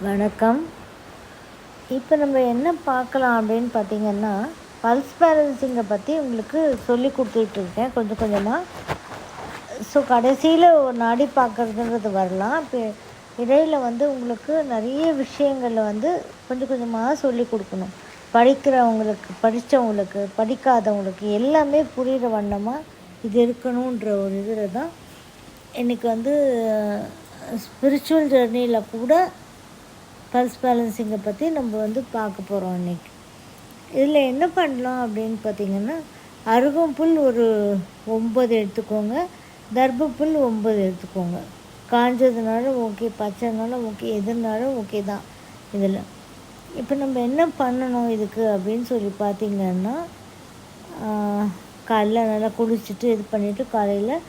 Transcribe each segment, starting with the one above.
வணக்கம். இப்போ நம்ம என்ன பார்க்கலாம் அப்படின்னு பார்த்திங்கன்னா, பல்ஸ் பேலன்சிங்கை பற்றி உங்களுக்கு சொல்லி கொடுத்துட்ருக்கேன் கொஞ்சம் கொஞ்சமாக. ஸோ கடைசியில் ஒரு நாடி பார்க்குறதுன்றது வரலாம். இப்போ இடையில் உங்களுக்கு நிறைய விஷயங்களில் கொஞ்சம் கொஞ்சமாக சொல்லி கொடுக்கணும். படித்தவங்களுக்கு படிக்காதவங்களுக்கு எல்லாமே புரிகிற வண்ணமாக இது இருக்கணுன்ற ஒரு இதில் தான் இன்றைக்கி ஸ்பிரிச்சுவல் ஜர்னியில் கூட பல்ஸ் பேலன்சிங்கை பற்றி நம்ம பார்க்க போகிறோம் இன்றைக்கி. இதில் என்ன பண்ணலாம் அப்படின்னு பார்த்திங்கன்னா, அருகம்புல் ஒரு 9 எடுத்துக்கோங்க, தர்பப்புல் 9 எடுத்துக்கோங்க. காஞ்சதுனாலும் ஓகே, பச்சைனாலும் ஓகே, எதுனாலும் ஓகே தான். இதில் இப்போ நம்ம என்ன பண்ணணும் இதுக்கு அப்படின்னு சொல்லி பார்த்திங்கன்னா, காலைல நல்லா குளிச்சுட்டு இது பண்ணிவிட்டு காலையில்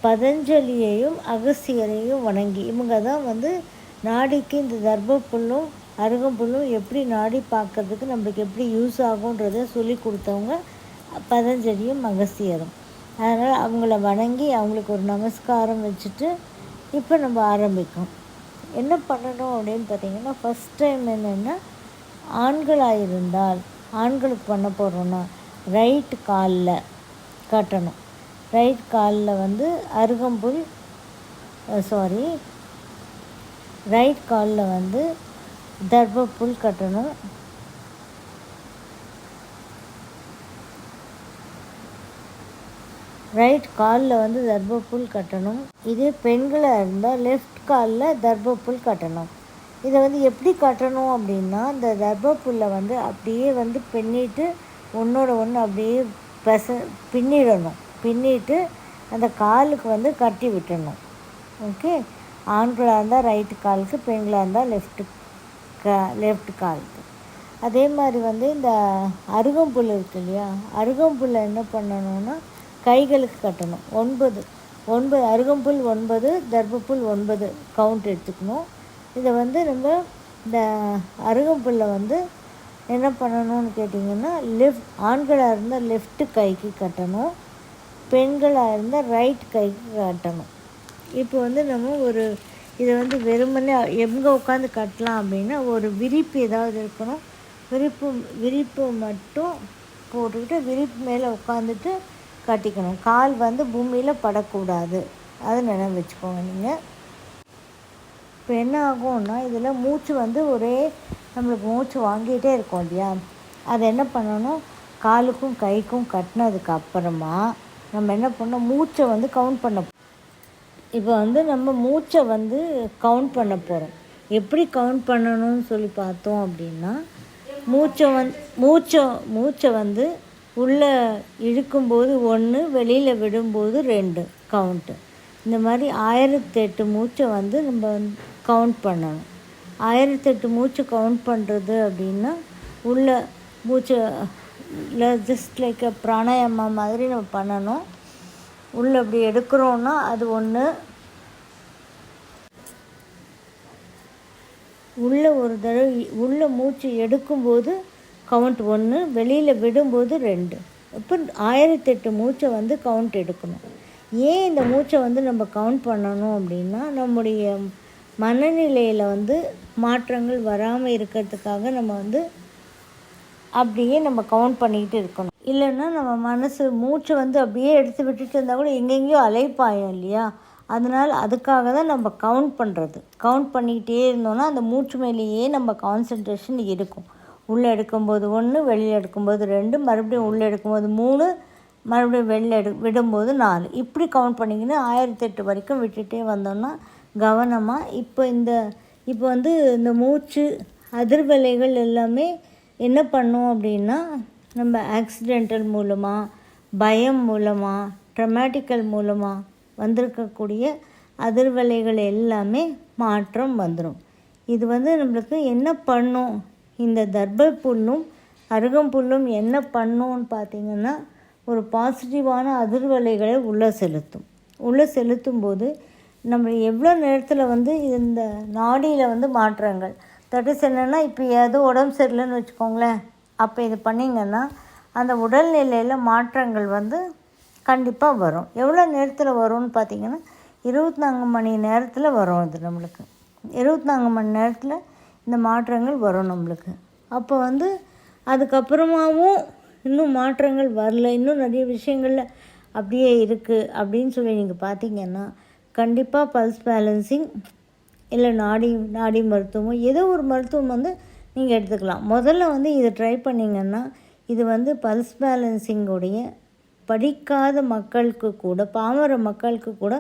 பதஞ்சலியையும் அகஸ்தியரையும் வணங்கி, இவங்க தான் நாடிக்கு இந்த தர்பப்புல்லும் அருகம்புல்லும் எப்படி நாடி பார்க்கறதுக்கு நம்மளுக்கு எப்படி யூஸ் ஆகுன்றதை சொல்லி கொடுத்தவங்க பதஞ்சலியும் அகஸ்தியரும். அதனால் அவங்கள வணங்கி அவங்களுக்கு ஒரு நமஸ்காரம் வச்சுட்டு இப்போ நம்ம ஆரம்பிக்கணும். என்ன பண்ணணும் அப்படின்னு பார்த்திங்கன்னா, ஃபஸ்ட் டைம் என்னென்னா, ஆண்களாக இருந்தால் ஆண்களுக்கு பண்ண போகிறோன்னா ரைட் காலில் கட்டணும். ரைட் காலில் அருகம்புல் ரைட் காலில் தர்பப்புல் கட்டணும். ரைட் காலில் தர்பப்புல் கட்டணும். இதே பெண்களாக இருந்தால் லெஃப்ட் காலில் தர்பப்புல் கட்டணும். இதை எப்படி கட்டணும் அப்படின்னா, இந்த தர்பப்புல்லை அப்படியே பின்னிட்டு ஒன்றோட ஒன்று அப்படியே பின்னிடணும். பின்னிட்டு அந்த காலுக்கு கட்டி விட்டுடணும். ஓகே, ஆண்களாக இருந்தால் ரைட்டு காலுக்கு, பெண்களாக இருந்தால் லெஃப்ட் காலுக்கு. அதே மாதிரி இந்த அருகம்புல் இருக்குது இல்லையா, அருகம்புல்லை என்ன பண்ணணுன்னா கைகளுக்கு கட்டணும். 9 அருகம்புல் 9, தர்பப்புல் 9 கவுண்ட் எடுத்துக்கணும். இதை நம்ம இந்த அருகம்புல்லை என்ன பண்ணணும்னு கேட்டிங்கன்னா, ஆண்களாக இருந்தால் லெஃப்ட்டு கைக்கு கட்டணும், பெண்களாக இருந்தால் ரைட் கைக்கு கட்டணும். இப்போ நம்ம இதை வெறுமனே எங்கே உட்காந்து கட்டலாம் அப்படின்னா, ஒரு விரிப்பு ஏதாவது இருக்கணும். விரிப்பு மட்டும் போட்டுக்கிட்டு விரிப்பு மேலே உட்காந்துட்டு கட்டிக்கணும். கால் பூமியில் படக்கூடாது. அதை நினைவு வச்சுக்கோங்க நீங்கள். இப்போ என்ன ஆகும்னா, இதில் மூச்சு ஒரே நம்மளுக்கு மூச்சு வாங்கிட்டே இருக்கோம் இல்லையா, அதை என்ன பண்ணணும், காலுக்கும் கைக்கும் கட்டினதுக்கு அப்புறமா நம்ம என்ன பண்ணோம், மூச்சை கவுண்ட் பண்ண. இப்போ நம்ம மூச்சை கவுண்ட் பண்ண போகிறோம். எப்படி கவுண்ட் பண்ணணும்னு சொல்லி பார்த்தோம் அப்படின்னா, மூச்சை உள்ளே இழுக்கும்போது 1, வெளியில் விடும்போது 2 கவுண்ட்டு. இந்த மாதிரி 1008 மூச்சை நம்ம கவுண்ட் பண்ணணும். 1008 மூச்சு கவுண்ட் பண்ணுறது அப்படின்னா, உள்ள மூச்சை ஜஸ்ட் லைக் பிராணாயாமா மாதிரி நம்ம பண்ணணும். உள்ளே அப்படி எடுக்கிறோன்னா அது 1, உள்ளே ஒரு தடவை உள்ளே மூச்சு எடுக்கும்போது கவுண்ட் 1, வெளியில் விடும்போது 2. இப்போ 1008 மூச்சை கவுண்ட் எடுக்கணும். ஏன் இந்த மூச்சை நம்ம கவுண்ட் பண்ணணும் அப்படின்னா, நம்முடைய மனநிலையில் மாற்றங்கள் வராமல் இருக்கிறதுக்காக நம்ம அப்படியே நம்ம கவுண்ட் பண்ணிக்கிட்டு இருக்கணும். இல்லைன்னா நம்ம மனசு மூச்சை அப்படியே எடுத்து விட்டுட்டு இருந்தால் கூட எங்கெங்கேயோ அலைப்பாயும் இல்லையா, அதனால் அதுக்காக தான் நம்ம கவுண்ட் பண்ணுறது. கவுண்ட் பண்ணிக்கிட்டே இருந்தோன்னா அந்த மூச்சு மேலேயே நம்ம கான்சன்ட்ரேஷன் இருக்கும். உள்ளே எடுக்கும்போது 1, வெளியில் எடுக்கும்போது 2, மறுபடியும் உள்ளே எடுக்கும்போது 3, மறுபடியும் வெளியில் விடும்போது 4. இப்படி கவுண்ட் பண்ணிங்கன்னா 1008 வரைக்கும் விட்டுட்டே வந்தோம்னா கவனமாக. இப்போ இந்த மூச்சு அதிர்வலைகள் எல்லாமே என்ன பண்ணும் அப்படின்னா, நம்ம ஆக்சிடென்டல் மூலமாக, பயம் மூலமாக, ட்ரமாட்டிக்கல் மூலமாக வந்திருக்கக்கூடிய அதிர்வலைகள் எல்லாமே மாற்றம் வந்துடும். இது நம்மளுக்கு என்ன பண்ணும், இந்த தர்பப்புல்லும் அருகம்புல்லும் என்ன பண்ணுன்னு பார்த்திங்கன்னா, ஒரு பாசிட்டிவான அதிர்வலைகளை உள்ளே செலுத்தும்போது நம்ம எவ்வளோ நேரத்தில் இந்த நாடியில் மாற்றங்கள் தட் இஸ் என்னென்னா, இப்போ ஏதோ உடம்பு சரியில்லைன்னு வச்சுக்கோங்களேன், அப்போ இது பண்ணிங்கன்னா அந்த உடல்நிலையில் மாற்றங்கள் கண்டிப்பாக வரும். எவ்வளோ நேரத்தில் வரும்னு பார்த்திங்கன்னா, 24 மணி நேரத்தில் வரும். இது நம்மளுக்கு 24 மணி நேரத்தில் இந்த மாற்றங்கள் வரும் நம்மளுக்கு. அப்போ வந்து அதுக்கப்புறமாவும் இன்னும் மாற்றங்கள் வரல, இன்னும் நிறைய விஷயங்களில் அப்படியே இருக்குது அப்படின்னு சொல்லி நீங்கள் பார்த்தீங்கன்னா கண்டிப்பாக பல்ஸ் பேலன்சிங் இல்லை நாடி மருத்துவம் ஏதோ ஒரு மருத்துவம் வந்து நீங்கள் எடுத்துக்கலாம். முதல்ல வந்து இதை ட்ரை பண்ணிங்கன்னா இது வந்து பல்ஸ் பேலன்சிங்குடைய படிக்காத மக்களுக்கு கூட, பாமர மக்களுக்கு கூட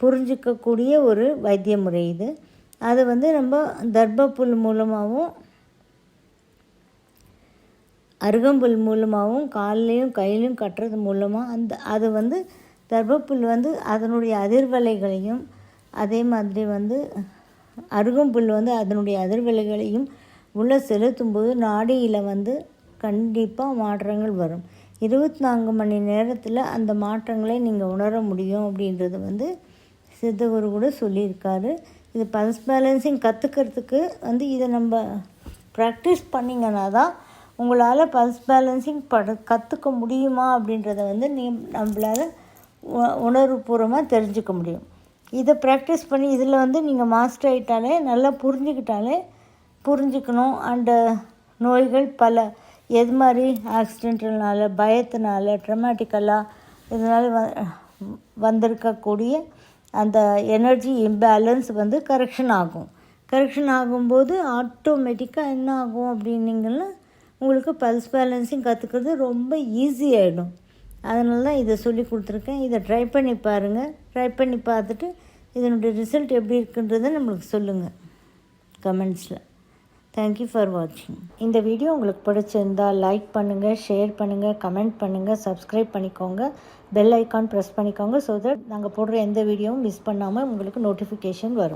புரிஞ்சிக்கக்கூடிய ஒரு வைத்திய முறை இது. அது வந்து நம்ம தர்பப்புல் மூலமாகவும் அருகம்புல் மூலமாகவும் கால்லையும் கையிலையும் கட்டுறது மூலமாக அது வந்து தர்பப்புல் வந்து அதனுடைய அதிர்வலைகளையும், அதே மாதிரி வந்து அருகம்புல் வந்து அதனுடைய அதிர்வலைகளையும் உள்ளே செலுத்தும்போது நாடியில் வந்து கண்டிப்பாக மாற்றங்கள் வரும். 24 மணி நேரத்தில் அந்த மாற்றங்களை நீங்கள் உணர முடியும் அப்படின்றது வந்து சித்தகுரு கூட சொல்லியிருக்காரு. இது பல்ஸ் பேலன்சிங் கற்றுக்கிறதுக்கு வந்து இதை நம்ம ப்ராக்டிஸ் பண்ணிங்கன்னா தான் உங்களால் பல்ஸ் பேலன்சிங் கற்றுக்க முடியுமா அப்படின்றத வந்து நம்மளால் உணர்வுபூர்வமாக தெரிஞ்சுக்க முடியும். இதை ப்ராக்டிஸ் பண்ணி இதில் வந்து நீங்கள் மாஸ்டர் ஆகிட்டாலே, நல்லா புரிஞ்சுக்கணும். அண்டு நோய்கள் பல எது மாதிரி ஆக்சிடென்டல்னால, பயத்தினால, ட்ரமாட்டிக்கலாக இதனால் வந்திருக்கக்கூடிய அந்த எனர்ஜி இம்பேலன்ஸ் வந்து கரெக்ஷன் ஆகும்போது ஆட்டோமேட்டிக்காக என்ன ஆகும் அப்படின்னீங்கன்னா உங்களுக்கு பல்ஸ் பேலன்சிங் கற்றுக்கிறது ரொம்ப ஈஸியாகிடும். அதனால தான் இதை சொல்லி கொடுத்துருக்கேன். இதை ட்ரை பண்ணி பாருங்கள். ட்ரை பண்ணி பார்த்துட்டு இதனுடைய ரிசல்ட் எப்படி இருக்குன்றதை நம்மளுக்கு சொல்லுங்கள் கமெண்ட்ஸில். தேங்க்யூ ஃபார் வாட்சிங். இந்த வீடியோ உங்களுக்கு பிடிச்சிருந்தால் லைக் பண்ணுங்கள், ஷேர் பண்ணுங்கள், கமெண்ட் பண்ணுங்கள், சப்ஸ்கிரைப் பண்ணிக்கோங்க, பெல் ஐக்கான் ப்ரெஸ் பண்ணிக்கோங்க. ஸோ தட் நாங்கள் போடுற எந்த வீடியோவும் மிஸ் பண்ணாமல் உங்களுக்கு நோட்டிஃபிகேஷன் வரும்.